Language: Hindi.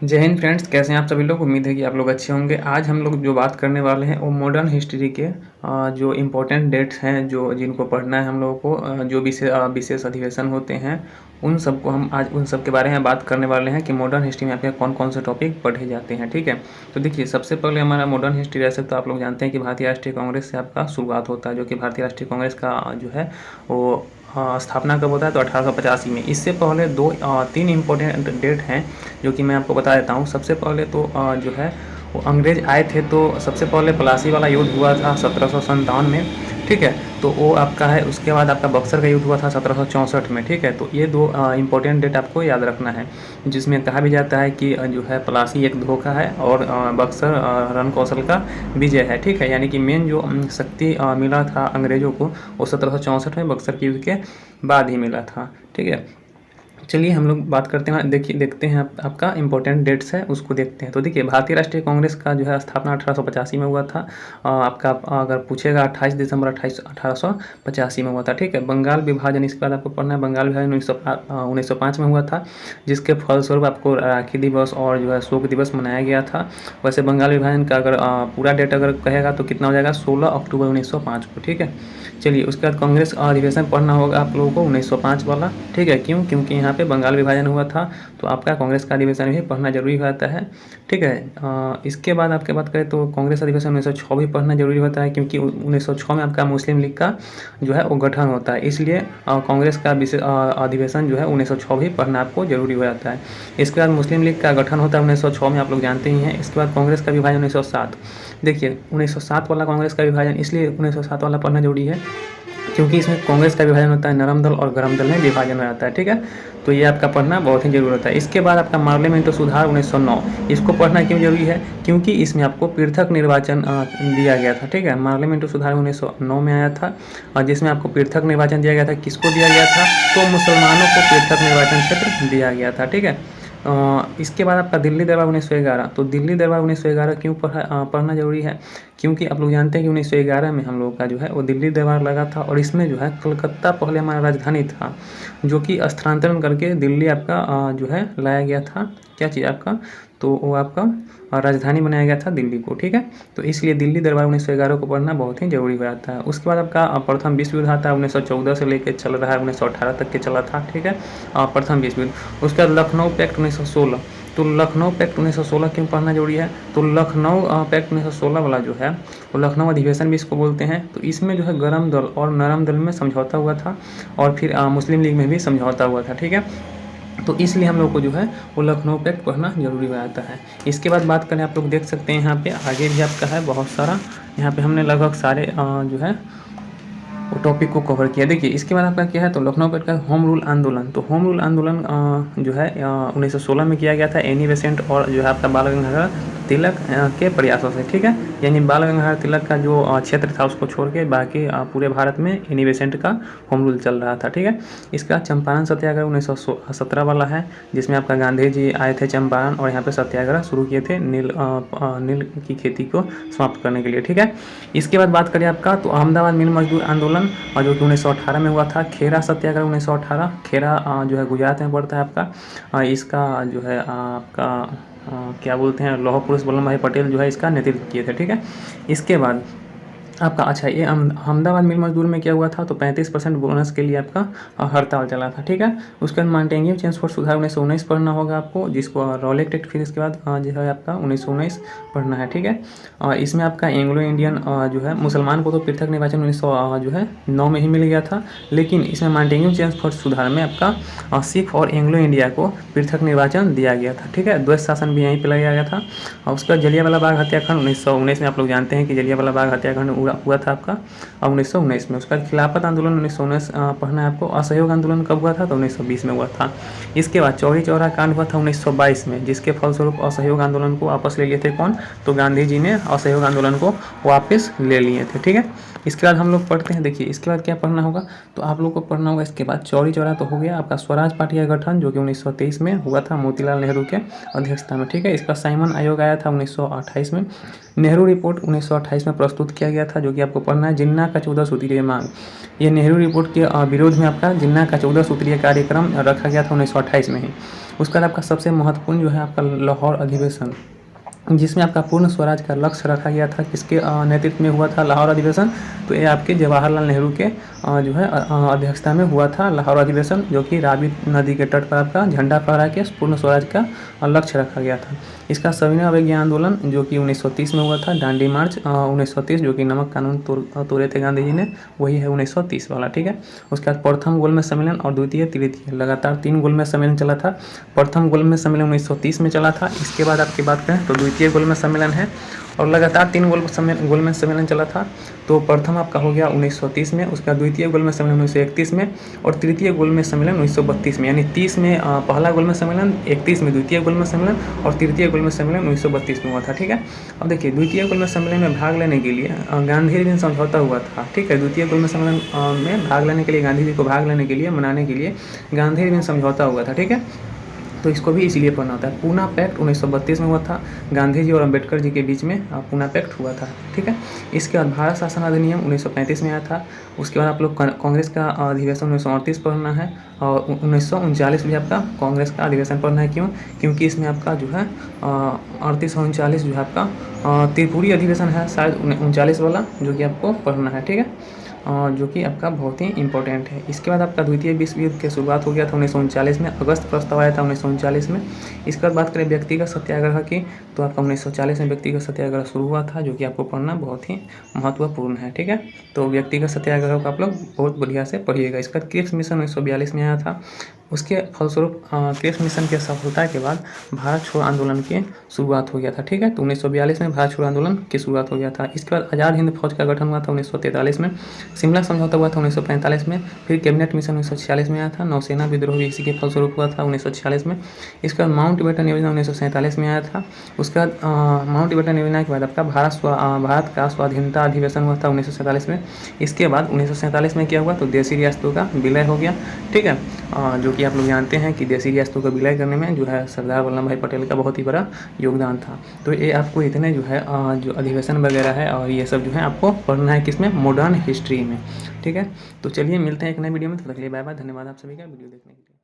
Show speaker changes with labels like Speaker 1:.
Speaker 1: जय हिंद फ्रेंड्स, कैसे हैं आप सभी लोग। उम्मीद है कि आप लोग अच्छे होंगे। आज हम लोग जो बात करने वाले हैं वो मॉडर्न हिस्ट्री के जो इम्पोर्टेंट डेट्स हैं, जो जिनको पढ़ना है हम लोगों को, जो विशेष अधिवेशन होते हैं, उन सबको हम आज उन सब के बारे में बात करने वाले हैं कि मॉडर्न हिस्ट्री में आपके कौन कौन से टॉपिक पढ़े जाते हैं। ठीक है, तो देखिए, सबसे पहले हमारा मॉडर्न हिस्ट्री वैसे तो आप लोग जानते हैं कि भारतीय राष्ट्रीय कांग्रेस से आपका शुरुआत होता है, जो कि भारतीय राष्ट्रीय कांग्रेस का जो है वो स्थापना कब होता है, तो 1885 में। इससे पहले तीन इम्पोर्टेंट डेट हैं जो कि मैं आपको बता देता हूँ। सबसे पहले तो जो है वो अंग्रेज आए थे, तो सबसे पहले प्लासी वाला युद्ध हुआ था 1757 में। ठीक है, तो वो आपका है। उसके बाद आपका बक्सर का युद्ध हुआ था 1764 में। ठीक है, तो ये दो इम्पोर्टेंट डेट आपको याद रखना है, जिसमें कहा भी जाता है कि जो है प्लासी एक धोखा है और बक्सर रणकौशल का विजय है। ठीक है, यानी कि मेन जो शक्ति मिला था अंग्रेज़ों को वो 1764 में बक्सर के युद्ध के बाद ही मिला था। ठीक है, चलिए हम लोग बात करते हैं। देखते हैं आपका इम्पोर्टेंट डेट्स है उसको देखते हैं। तो देखिए, भारतीय राष्ट्रीय कांग्रेस का जो है स्थापना 1885 में हुआ था। आपका अगर पूछेगा 28 दिसंबर 1885 में हुआ था। ठीक है, बंगाल विभाजन, इसके बाद आपको पढ़ना है। बंगाल विभाजन 1905 में हुआ था, जिसके फलस्वरूप आपको राखी दिवस और जो है शोक दिवस मनाया गया था। वैसे बंगाल विभाजन का अगर पूरा डेट अगर कहेगा तो कितना हो जाएगा, 16 अक्टूबर 1905 को। ठीक है, चलिए उसके बाद कांग्रेस अधिवेशन पढ़ना होगा आप लोगों को 1905 वाला। ठीक है, क्योंकि यहाँ पे बंगाल विभाजन हुआ था, तो आपका कांग्रेस का अधिवेशन भी पढ़ना जरूरी होता है। ठीक है, इसके बाद आपके बात करें तो कांग्रेस अधिवेशन 1906 भी पढ़ना जरूरी होता है, क्योंकि 1906 में आपका मुस्लिम लीग का जो है वो गठन होता है। इसलिए कांग्रेस का अधिवेशन जो है 1906 भी पढ़ना आपको जरूरी हो जाता है। इसके बाद मुस्लिम लीग का गठन होता है 1906 में, आप लोग जानते ही हैं। इसके बाद कांग्रेस का विभाजन 1907। देखिए, 1907 वाला कांग्रेस का विभाजन इसलिए 1907 वाला पढ़ना जरूरी है क्योंकि इसमें कांग्रेस का विभाजन होता है नरम दल और गरम दल में विभाजन हो जाता है। ठीक है, तो ये आपका पढ़ना बहुत ही जरूरी होता है। इसके बाद आपका पार्लियामेंट सुधार 1909, इसको पढ़ना क्यों जरूरी है, क्योंकि इसमें आपको पृथक निर्वाचन दिया गया था। ठीक है, पार्लियामेंट सुधार 1909 में आया था, और जिसमें आपको पृथक निर्वाचन दिया गया था। किसको दिया गया था, तो मुसलमानों को पृथक निर्वाचन क्षेत्र दिया गया था। ठीक है, इसके बाद आपका दिल्ली दरबार 1911। तो दिल्ली दरबार 1911 क्यों पढ़ना जरूरी है, क्योंकि आप लोग जानते हैं कि 1911 में हम लोग का जो है वो दिल्ली दरबार लगा था, और इसमें जो है कलकत्ता पहले हमारा राजधानी था, जो कि स्थानांतरण करके दिल्ली आपका जो है लाया गया था। क्या चीज़ आपका, तो वो आपका राजधानी बनाया गया था दिल्ली को। ठीक है, तो इसलिए दिल्ली दरबार 1911 को पढ़ना बहुत ही जरूरी हो जाता है। उसके बाद आपका प्रथम विश्व युद्ध आता है 1914 से लेकर चल रहा है 1918 तक के चला था। ठीक है, प्रथम विश्व युद्ध। उसके बाद लखनऊ पैक्ट 1916। तो लखनऊ पैक्ट 1916 क्यों पढ़ना जरूरी है, तो लखनऊ पैक्ट 1916 वाला जो है वो लखनऊ अधिवेशन भी इसको बोलते हैं। तो इसमें जो है गरम दल और नरम दल में समझौता हुआ था, और फिर मुस्लिम लीग में भी समझौता हुआ था। ठीक है, तो इसलिए हम लोग को जो है वो लखनऊ पैक्ट पढ़ना जरूरी हो जाता है। इसके बाद बात करें, आप लोग देख सकते हैं यहाँ पे आगे भी आपका है बहुत सारा। यहाँ पे हमने लगभग सारे जो है वो टॉपिक को कवर किया। देखिए, इसके बाद आपका क्या है, तो लखनऊ पैक्ट का होम रूल आंदोलन। तो होम रूल आंदोलन जो है 1916 में किया गया था एनी बेसेंट और जो है आपका बाल गंगाधर तिलक के प्रयासों से। ठीक है, यानी बाल गंगाधर तिलक का जो क्षेत्र था उसको छोड़ के बाकी पूरे भारत में एनी बेसेंट का होम रूल चल रहा था। ठीक है, इसका चंपारण सत्याग्रह 1917 वाला है, जिसमें आपका गांधी जी आए थे चंपारण और यहाँ पे सत्याग्रह शुरू किए थे नील की खेती को समाप्त करने के लिए। ठीक है, इसके बाद बात करें आपका, तो अहमदाबाद मिल मजदूर आंदोलन और जो कि 1918 में हुआ था। खेरा सत्याग्रह 1918, खेरा जो है गुजरात में पड़ता है आपका। इसका जो है आपका क्या बोलते हैं, लौह पुरुष वल्लभ भाई पटेल जो है इसका नेतृत्व किए थे। ठीक है, इसके बाद आपका अच्छा ये अहमदाबाद मिल मजदूर में क्या हुआ था, तो 35% बोनस के लिए आपका हड़ताल चला था। ठीक है, उसके बाद माउंटेनियरिंग चेंज फॉर सुधार 1919 पढ़ना होगा आपको, जिसको रॉलेट एक्ट, फिर इसके बाद जो है आपका 1919 पढ़ना है। ठीक है, इसमें आपका एंग्लो इंडियन जो है मुसलमान को तो पृथक निर्वाचन 1900 जो है 9 में ही मिल गया था, लेकिन इसमें माउंटेनियरिंग चेंज फॉर सुधार में आपका सिख और एंग्लो इंडिया को पृथक निर्वाचन दिया गया था। ठीक है, द्वैत शासन भी यहीं पर लगाया गया था। और उसके बाद जलियांवाला बाग हत्याकांड 1919 में, आप लोग जानते हैं कि जलियांवाला बाग हत्याकांड हुआ था आपका 1919 में। उसका खिलाफत आंदोलन 1919 पढ़ना है आपको। असहयोग आंदोलन कब हुआ था, तो 1920 में हुआ था। इसके बाद चौरी चौरा कांड हुआ था 1922 में, जिसके फलस्वरूप असहयोग आंदोलन को वापस ले लिए थे कौन, तो गांधी जी ने असहयोग आंदोलन को वापस ले लिए थे। ठीक है, इसके बाद हम लोग पढ़ते हैं। देखिए, इसके बाद क्या पढ़ना होगा, तो आप लोग को पढ़ना होगा इसके बाद चौरी चौरा तो हो गया आपका। स्वराज पार्टी का गठन जो कि 1923 में हुआ था मोतीलाल नेहरू के अध्यक्षता में। ठीक है, इसका साइमन आयोग आया था 1928 में। नेहरू रिपोर्ट 1928 में प्रस्तुत किया गया था, जो कि आपको पढ़ना है। जिन्ना का 14 सूत्रीय मांग, ये नेहरू रिपोर्ट के विरोध में आपका जिन्ना का 14 सूत्रीय कार्यक्रम रखा गया था 1928 में ही। उसके बाद आपका सबसे महत्वपूर्ण जो है आपका लाहौर अधिवेशन, जिसमें आपका पूर्ण स्वराज का लक्ष्य रखा गया था। किसके नेतृत्व में हुआ था लाहौर अधिवेशन? तो ये आपके जवाहरलाल नेहरू के जो है अध्यक्षता में हुआ था लाहौर अधिवेशन, जो कि रावी नदी के तट पर आपका झंडा फहरा के पूर्ण स्वराज का लक्ष्य रखा गया था। इसका सविनय अवज्ञा आंदोलन जो कि 1930 में हुआ था, दांडी मार्च 1930, जो कि नमक कानून तोड़े थे गांधी जी ने, वही है 1930 वाला, ठीक है। उसके बाद प्रथम गोलमेज सम्मेलन और द्वितीय तृतीय लगातार 3 गोलमेज सम्मेलन चला था। प्रथम गोलमेज सम्मेलन 1930 में चला था। इसके बाद आपकी बात करें तो द्वितीय गोलमेज सम्मेलन है और लगातार 3 गोलमेज सम्मेलन चला था। तो प्रथम आपका हो गया 1930 में, उसका द्वितीय गोलमेज सम्मेलन 1931 में और तृतीय गोलमेज सम्मेलन 1932 में, यानी 30 में पहला गोलमेज सम्मेलन, 31 में द्वितीय गोलमेज सम्मेलन और तृतीय गोलमेज सम्मेलन 1932 में हुआ था, ठीक है। अब देखिए द्वितीय गोलमेज सम्मेलन में भाग लेने के लिए गांधी अरविंद समझौता हुआ था, ठीक है। द्वितीय गोलमेज सम्मेलन में भाग लेने के लिए, गांधी जी को भाग लेने के लिए, मनाने के लिए गांधी अरविंद समझौता हुआ था, ठीक है। तो इसको भी इसीलिए पढ़ना होता है। पूना पैक्ट 1932 में हुआ था, गांधी जी और अंबेडकर जी के बीच में पूना पैक्ट हुआ था, ठीक है। इसके बाद भारत शासन अधिनियम 1935 में आया था। उसके बाद आप लोग कांग्रेस का अधिवेशन 1938 पढ़ना है और 1939 भी आपका कांग्रेस का अधिवेशन पढ़ना है। क्यों? क्योंकि इसमें आपका जो है 38 और 39 जो है आपका त्रिपुरी अधिवेशन है शायद 39 वाला, जो कि आपको पढ़ना है, ठीक है, जो कि आपका बहुत ही इंपॉर्टेंट है। इसके बाद आपका द्वितीय विश्व युद्ध की शुरुआत हो गया था 1939 में, अगस्त प्रस्ताव आया था 1939 में। इसके बाद बात करें व्यक्तिगत सत्याग्रह की, तो आपका 1940 में व्यक्तिगत सत्याग्रह शुरू हुआ था, जो कि आपको पढ़ना बहुत ही महत्वपूर्ण है, ठीक है। तो व्यक्तिगत सत्याग्रह को आप लोग बहुत बढ़िया से पढ़िएगा। इसके बाद क्रिप्स मिशन 1942 में आया था। उसके फलस्वरूप क्रिप्स मिशन की सफलता के बाद भारत छोड़ो आंदोलन की शुरुआत हो गया था, ठीक है। तो 1942 में भारत छोड़ो आंदोलन की शुरुआत हो गया था। इसके बाद आज़ाद हिंद फौज का गठन हुआ था 1943 में। शिमला समझौता हुआ था 1945 में। फिर कैबिनेट मिशन 1946 में आया था। नौसेना विद्रोह भी इसी के फलस्वरूप हुआ था 1946 में। इसके बाद माउंट बेटन योजना 1947 में आया था। उसके बाद माउंट बेटन योजना के बाद आपका भारत का स्वाधीनता अधिवेशन हुआ था 1947 में। इसके बाद 1947 में क्या हुआ? तो देशी रियासतों का विलय हो गया, ठीक है। जो कि आप लोग जानते हैं कि देशी रियासतों का विलय करने में जो है सरदार वल्लभ भाई पटेल का बहुत ही बड़ा योगदान था। तो ये आपको इतने जो है जो अधिवेशन वगैरह है और ये सब जो है आपको पढ़ना है किसमें? मॉडर्न हिस्ट्री में, ठीक है। तो चलिए मिलते हैं एक नए वीडियो में, तब तक के लिए बाय बाय। धन्यवाद आप सभी का वीडियो देखने के लिए।